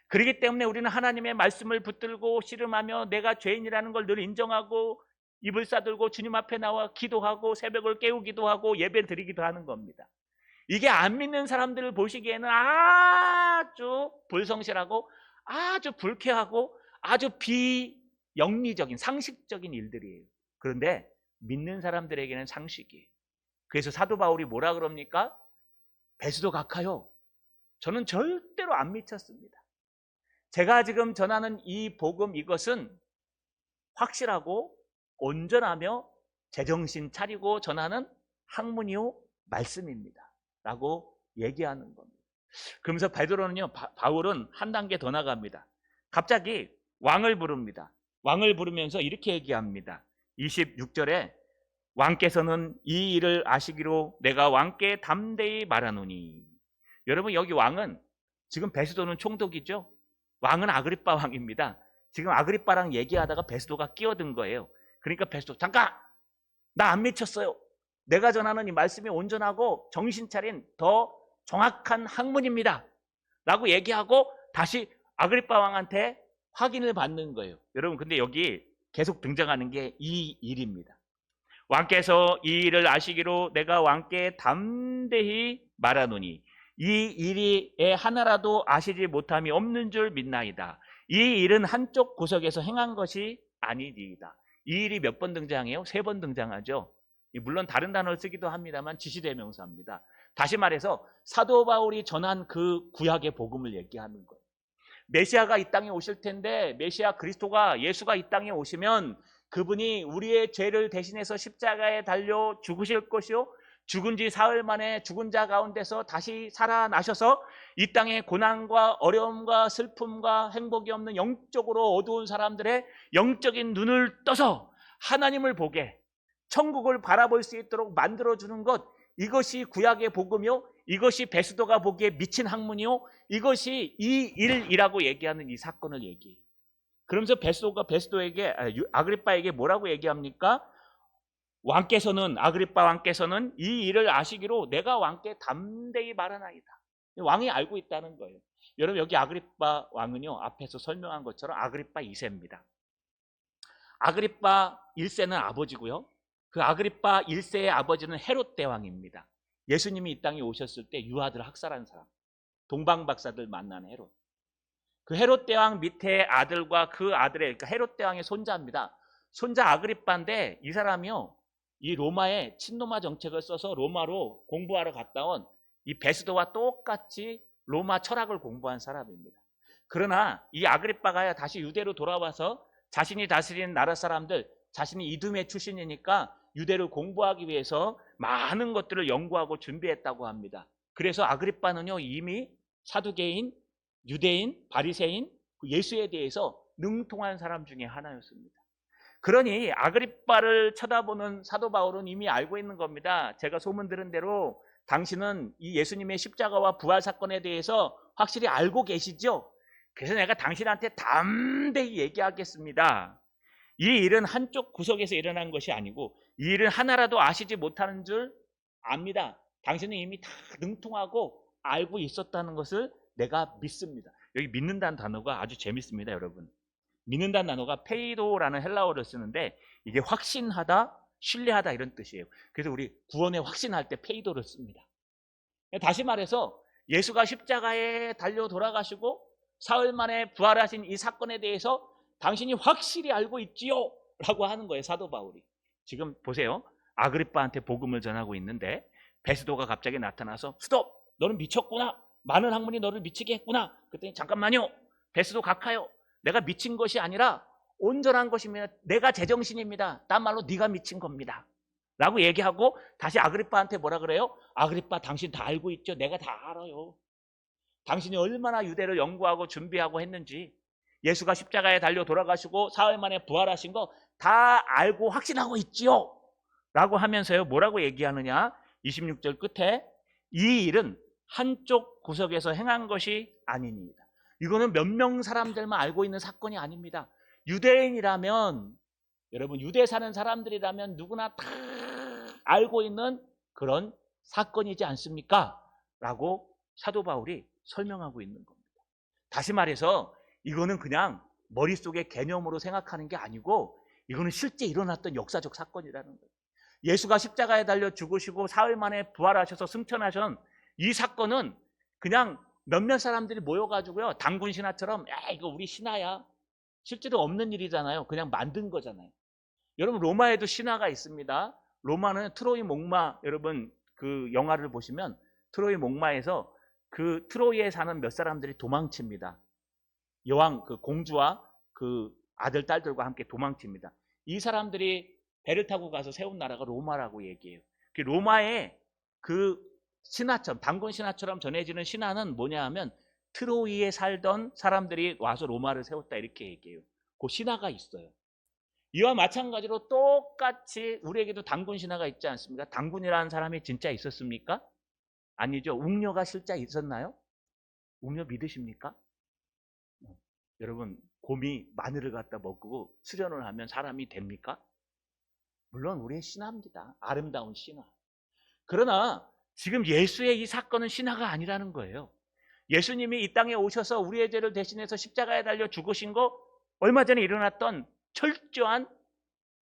Speaker 1: 그렇기 때문에 우리는 하나님의 말씀을 붙들고 씨름하며 내가 죄인이라는 걸 늘 인정하고 입을 싸들고 주님 앞에 나와 기도하고 새벽을 깨우기도 하고 예배 드리기도 하는 겁니다. 이게 안 믿는 사람들을 보시기에는 아주 불성실하고 아주 불쾌하고 아주 비영리적인 상식적인 일들이에요. 그런데 믿는 사람들에게는 상식이에요. 그래서 사도 바울이 뭐라 그럽니까? 베스도 각하요, 저는 절대로 안 미쳤습니다. 제가 지금 전하는 이 복음, 이것은 확실하고 온전하며 제정신 차리고 전하는 학문이요 말씀입니다 라고 얘기하는 겁니다. 그러면서 베드로는요, 바울은 한 단계 더 나갑니다. 갑자기 왕을 부릅니다. 왕을 부르면서 이렇게 얘기합니다. 26절에 왕께서는 이 일을 아시기로 내가 왕께 담대히 말하노니. 여러분, 여기 왕은 지금 베스도는 총독이죠. 왕은 아그리빠 왕입니다. 지금 아그리빠랑 얘기하다가 베스도가 끼어든 거예요. 그러니까 베스도, 잠깐! 나 안 미쳤어요. 내가 전하는 이 말씀이 온전하고 정신 차린 더 정확한 학문입니다 라고 얘기하고 다시 아그리빠 왕한테 확인을 받는 거예요. 여러분, 근데 여기 계속 등장하는 게 이 일입니다. 왕께서 이 일을 아시기로 내가 왕께 담대히 말하노니 이 일이 하나라도 아시지 못함이 없는 줄 믿나이다. 이 일은 한쪽 구석에서 행한 것이 아니니이다. 이 일이 몇 번 등장해요? 3번 등장하죠. 물론 다른 단어를 쓰기도 합니다만 지시대명사입니다. 다시 말해서 사도 바울이 전한 그 구약의 복음을 얘기하는 거예요. 메시아가 이 땅에 오실 텐데, 메시아 그리스도가, 예수가 이 땅에 오시면 그분이 우리의 죄를 대신해서 십자가에 달려 죽으실 것이요, 죽은 지 사흘 만에 죽은 자 가운데서 다시 살아나셔서 이 땅의 고난과 어려움과 슬픔과 행복이 없는 영적으로 어두운 사람들의 영적인 눈을 떠서 하나님을 보게, 천국을 바라볼 수 있도록 만들어주는 것, 이것이 구약의 복음이요, 이것이 베스도가 보기에 미친 학문이요, 이것이 이 일이라고 얘기하는 이 사건을 얘기해요. 그러면서 베스도가 베스도에게, 아그리빠에게 뭐라고 얘기합니까? 왕께서는, 아그리빠 왕께서는 이 일을 아시기로 내가 왕께 담대히 말하나이다. 왕이 알고 있다는 거예요. 여러분, 여기 아그리빠 왕은요, 앞에서 설명한 것처럼 아그리빠 2세입니다. 아그리빠 1세는 아버지고요, 그 아그리빠 1세의 아버지는 헤롯 대왕입니다. 예수님이 이 땅에 오셨을 때 유아들 학살한 사람, 동방박사들 만난 헤롯. 그 헤롯 대왕 밑에 아들과 그 아들의, 그러니까 헤롯 대왕의 손자입니다. 손자 아그리빠인데 이 사람이요, 이 로마의 친로마 정책을 써서 로마로 공부하러 갔다 온 이 베스도와 똑같이 로마 철학을 공부한 사람입니다. 그러나 이 아그리빠가 다시 유대로 돌아와서 자신이 다스리는 나라 사람들, 자신이 이두메 출신이니까 유대를 공부하기 위해서 많은 것들을 연구하고 준비했다고 합니다. 그래서 아그리빠는요, 이미 사두개인, 유대인, 바리새인, 예수에 대해서 능통한 사람 중에 하나였습니다. 그러니 아그리빠를 쳐다보는 사도 바울은 이미 알고 있는 겁니다. 제가 소문 들은 대로 당신은 이 예수님의 십자가와 부활 사건에 대해서 확실히 알고 계시죠? 그래서 내가 당신한테 담대히 얘기하겠습니다. 이 일은 한쪽 구석에서 일어난 것이 아니고 이 일은 하나라도 아시지 못하는 줄 압니다. 당신은 이미 다 능통하고 알고 있었다는 것을 내가 믿습니다. 여기 믿는다는 단어가 아주 재밌습니다, 여러분. 믿는다는 단어가 페이도라는 헬라어를 쓰는데 이게 확신하다, 신뢰하다 이런 뜻이에요. 그래서 우리 구원에 확신할 때 페이도를 씁니다. 다시 말해서 예수가 십자가에 달려 돌아가시고 사흘 만에 부활하신 이 사건에 대해서 당신이 확실히 알고 있지요? 라고 하는 거예요, 사도 바울이. 지금 보세요. 아그리빠한테 복음을 전하고 있는데 베스도가 갑자기 나타나서 스톱! 너는 미쳤구나. 많은 학문이 너를 미치게 했구나. 그랬더니 잠깐만요. 베스도 각하요. 내가 미친 것이 아니라 온전한 것이면 내가 제정신입니다. 딴 말로 네가 미친 겁니다. 라고 얘기하고 다시 아그리빠한테 뭐라 그래요? 아그리빠 당신 다 알고 있죠? 내가 다 알아요. 당신이 얼마나 유대를 연구하고 준비하고 했는지 예수가 십자가에 달려 돌아가시고 사흘 만에 부활하신 거 다 알고 확신하고 있지요? 라고 하면서요. 뭐라고 얘기하느냐? 26절 끝에 이 일은 한쪽 구석에서 행한 것이 아닙니다. 이거는 몇 명 사람들만 알고 있는 사건이 아닙니다. 유대인이라면 여러분 유대 사는 사람들이라면 누구나 다 알고 있는 그런 사건이지 않습니까? 라고 사도 바울이 설명하고 있는 겁니다. 다시 말해서 이거는 그냥 머릿속에 개념으로 생각하는 게 아니고 이거는 실제 일어났던 역사적 사건이라는 거예요. 예수가 십자가에 달려 죽으시고 사흘 만에 부활하셔서 승천하신 이 사건은 그냥 몇몇 사람들이 모여가지고요 단군 신화처럼 야 이거 우리 신화야 실제로 없는 일이잖아요. 그냥 만든 거잖아요. 여러분 로마에도 신화가 있습니다. 로마는 트로이 목마 여러분 그 영화를 보시면 트로이 목마에서 그 트로이에 사는 몇 사람들이 도망칩니다. 여왕 그 공주와 그 아들 딸들과 함께 도망칩니다. 이 사람들이 배를 타고 가서 세운 나라가 로마라고 얘기해요. 그 로마의 그 신화처럼 단군 신화처럼 전해지는 신화는 뭐냐 하면 트로이에 살던 사람들이 와서 로마를 세웠다 이렇게 얘기해요. 그 신화가 있어요. 이와 마찬가지로 똑같이 우리에게도 단군 신화가 있지 않습니까? 단군이라는 사람이 진짜 있었습니까? 아니죠. 웅녀가 실제 있었나요? 웅녀 믿으십니까? 여러분 곰이 마늘을 갖다 먹고 수련을 하면 사람이 됩니까? 물론 우리의 신화입니다. 아름다운 신화. 그러나 지금 예수의 이 사건은 신화가 아니라는 거예요. 예수님이 이 땅에 오셔서 우리의 죄를 대신해서 십자가에 달려 죽으신 거 얼마 전에 일어났던 철저한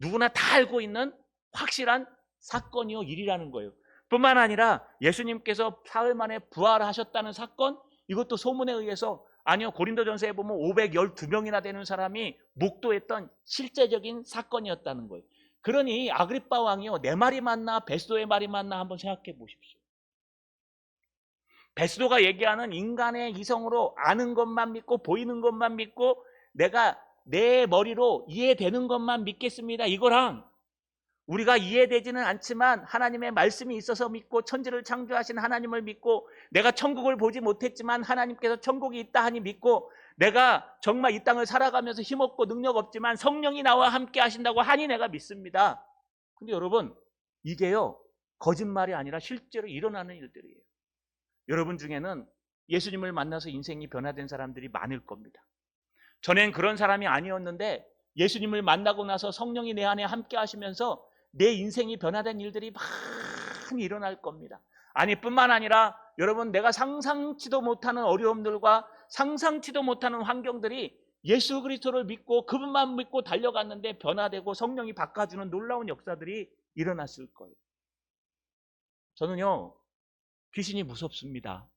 Speaker 1: 누구나 다 알고 있는 확실한 사건이요 일이라는 거예요. 뿐만 아니라 예수님께서 사흘 만에 부활하셨다는 사건 이것도 소문에 의해서 아니요 고린도전서에 보면 512명이나 되는 사람이 목도했던 실제적인 사건이었다는 거예요. 그러니 아그리빠 왕이요 내 말이 맞나 베스도의 말이 맞나 한번 생각해 보십시오. 베스도가 얘기하는 인간의 이성으로 아는 것만 믿고 보이는 것만 믿고 내가 내 머리로 이해되는 것만 믿겠습니다. 이거랑 우리가 이해되지는 않지만 하나님의 말씀이 있어서 믿고 천지를 창조하신 하나님을 믿고 내가 천국을 보지 못했지만 하나님께서 천국이 있다 하니 믿고 내가 정말 이 땅을 살아가면서 힘없고 능력 없지만 성령이 나와 함께 하신다고 하니 내가 믿습니다. 근데 여러분 이게요 거짓말이 아니라 실제로 일어나는 일들이에요. 여러분 중에는 예수님을 만나서 인생이 변화된 사람들이 많을 겁니다. 전엔 그런 사람이 아니었는데 예수님을 만나고 나서 성령이 내 안에 함께 하시면서 내 인생이 변화된 일들이 많이 일어날 겁니다. 아니 뿐만 아니라 여러분 내가 상상치도 못하는 어려움들과 상상치도 못하는 환경들이 예수 그리스도를 믿고 그분만 믿고 달려갔는데 변화되고 성령이 바꿔주는 놀라운 역사들이 일어났을 거예요. 저는요 귀신이 무섭습니다.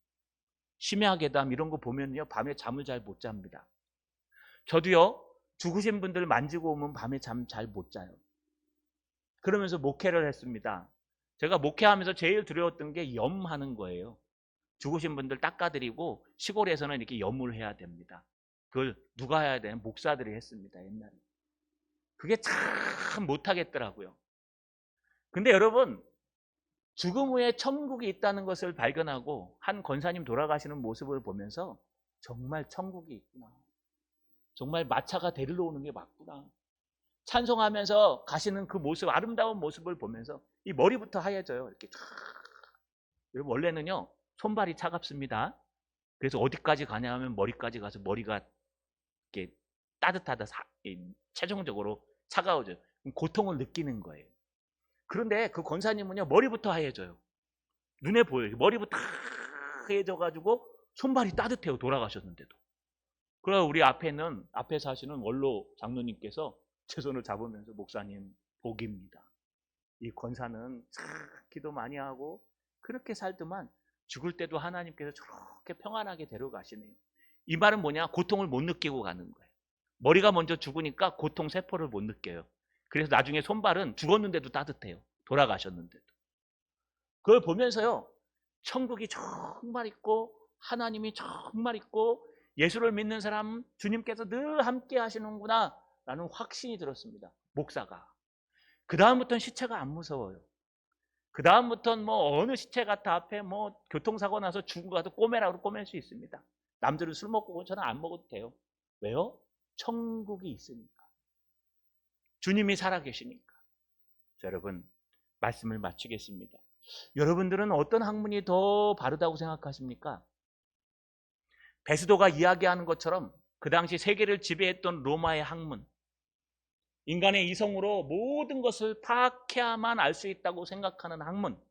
Speaker 1: 심야 괴담 이런 거 보면요 밤에 잠을 잘 못 잡니다. 저도요 죽으신 분들 만지고 오면 밤에 잠 잘 못 자요. 그러면서 목회를 했습니다. 제가 목회하면서 제일 두려웠던 게 염하는 거예요. 죽으신 분들 닦아드리고 시골에서는 이렇게 염을 해야 됩니다. 그걸 누가 해야 되는 목사들이 했습니다. 옛날에. 그게 참 못하겠더라고요. 근데 여러분 죽음 후에 천국이 있다는 것을 발견하고 한 권사님 돌아가시는 모습을 보면서 정말 천국이 있구나. 정말 마차가 데리러 오는 게 맞구나. 찬송하면서 가시는 그 모습, 아름다운 모습을 보면서 이 머리부터 하얘져요. 이렇게 쫙. 여러분 원래는요 손발이 차갑습니다. 그래서 어디까지 가냐 하면 머리까지 가서 머리가 이렇게 따뜻하다, 최종적으로 차가워져요. 고통을 느끼는 거예요. 그런데 그 권사님은요, 머리부터 하얘져요. 눈에 보여요. 머리부터 하얘져가지고 손발이 따뜻해요. 돌아가셨는데도. 그래서 우리 앞에 사시는 원로 장로님께서 제 손을 잡으면서, 목사님 복입니다. 이 권사는 참 기도 많이 하고 그렇게 살더만 죽을 때도 하나님께서 저렇게 평안하게 데려가시네요. 이 말은 뭐냐? 고통을 못 느끼고 가는 거예요. 머리가 먼저 죽으니까 고통 세포를 못 느껴요. 그래서 나중에 손발은 죽었는데도 따뜻해요. 돌아가셨는데도. 그걸 보면서요, 천국이 정말 있고 하나님이 정말 있고 예수를 믿는 사람은 주님께서 늘 함께 하시는구나 라는 확신이 들었습니다. 목사가. 그 다음부터는 시체가 안 무서워요. 그 다음부터는 뭐 어느 시체 같아 앞에 뭐 교통사고 나서 죽은 거 같아 꼬매라고 꼬맬 수 있습니다. 남들은 술 먹고 저는 안 먹어도 돼요. 왜요? 천국이 있으니까. 주님이 살아계시니까. 자, 여러분, 말씀을 마치겠습니다. 여러분들은 어떤 학문이 더 바르다고 생각하십니까? 베스도가 이야기하는 것처럼 그 당시 세계를 지배했던 로마의 학문, 인간의 이성으로 모든 것을 파악해야만 알 수 있다고 생각하는 학문,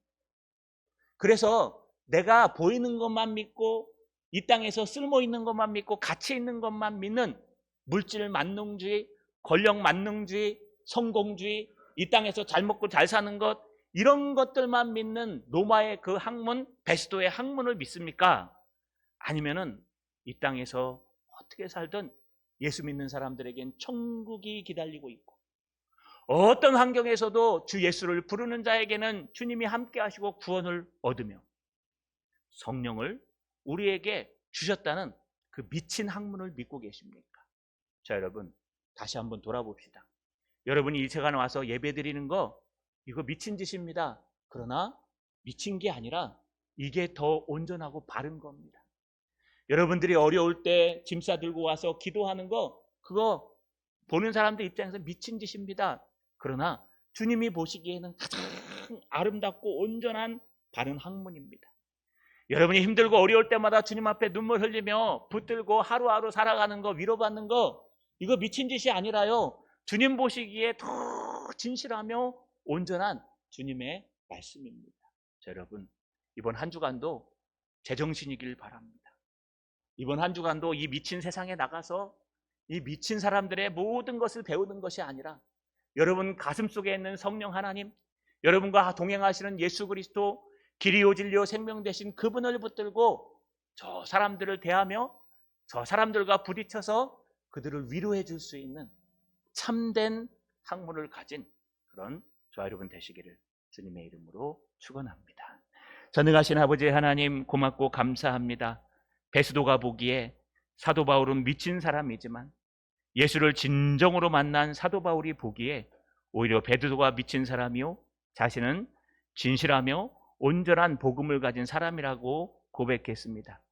Speaker 1: 그래서 내가 보이는 것만 믿고 이 땅에서 쓸모있는 것만 믿고 가치 있는 것만 믿는 물질 만능주의, 권력 만능주의, 성공주의, 이 땅에서 잘 먹고 잘 사는 것, 이런 것들만 믿는 로마의 그 학문, 베스도의 학문을 믿습니까? 아니면은 이 땅에서 어떻게 살든 예수 믿는 사람들에겐 천국이 기다리고 있고 어떤 환경에서도 주 예수를 부르는 자에게는 주님이 함께 하시고 구원을 얻으며 성령을 우리에게 주셨다는 그 미친 학문을 믿고 계십니까? 자, 여러분, 다시 한번 돌아봅시다. 여러분이 이 시간에 와서 예배 드리는 거 이거 미친 짓입니다. 그러나 미친 게 아니라 이게 더 온전하고 바른 겁니다. 여러분들이 어려울 때 짐 싸들고 와서 기도하는 거, 그거 보는 사람들 입장에서 미친 짓입니다. 그러나 주님이 보시기에는 가장 아름답고 온전한 바른 학문입니다. 여러분이 힘들고 어려울 때마다 주님 앞에 눈물 흘리며 붙들고 하루하루 살아가는 거, 위로받는 거, 이거 미친 짓이 아니라요, 주님 보시기에 더 진실하며 온전한 주님의 말씀입니다. 자, 여러분, 이번 한 주간도 제정신이길 바랍니다. 이번 한 주간도 이 미친 세상에 나가서 이 미친 사람들의 모든 것을 배우는 것이 아니라 여러분 가슴 속에 있는 성령 하나님, 여러분과 동행하시는 예수 그리스도, 길이요 진리요 생명 되신 그분을 붙들고 저 사람들을 대하며 저 사람들과 부딪혀서 그들을 위로해 줄 수 있는 참된 학문을 가진 그런 저와 여러분 되시기를 주님의 이름으로 축원합니다. 전능하신 아버지 하나님, 고맙고 감사합니다. 베스도가 보기에 사도 바울은 미친 사람이지만 예수를 진정으로 만난 사도 바울이 보기에 오히려 베드로가 미친 사람이요 자신은 진실하며 온전한 복음을 가진 사람이라고 고백했습니다.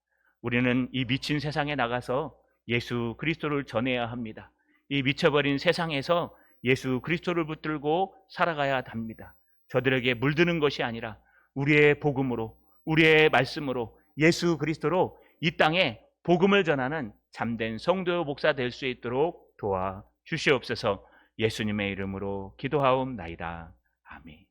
Speaker 1: 우리는 이 미친 세상에 나가서 예수 그리스도를 전해야 합니다. 이 미쳐버린 세상에서 예수 그리스도를 붙들고 살아가야 합니다. 저들에게 물드는 것이 아니라 우리의 복음으로, 우리의 말씀으로, 예수 그리스도로 이 땅에 복음을 전하는 참된 성도 목사 될 수 있도록 도와 주시옵소서. 예수님의 이름으로 기도하옵나이다. 아멘.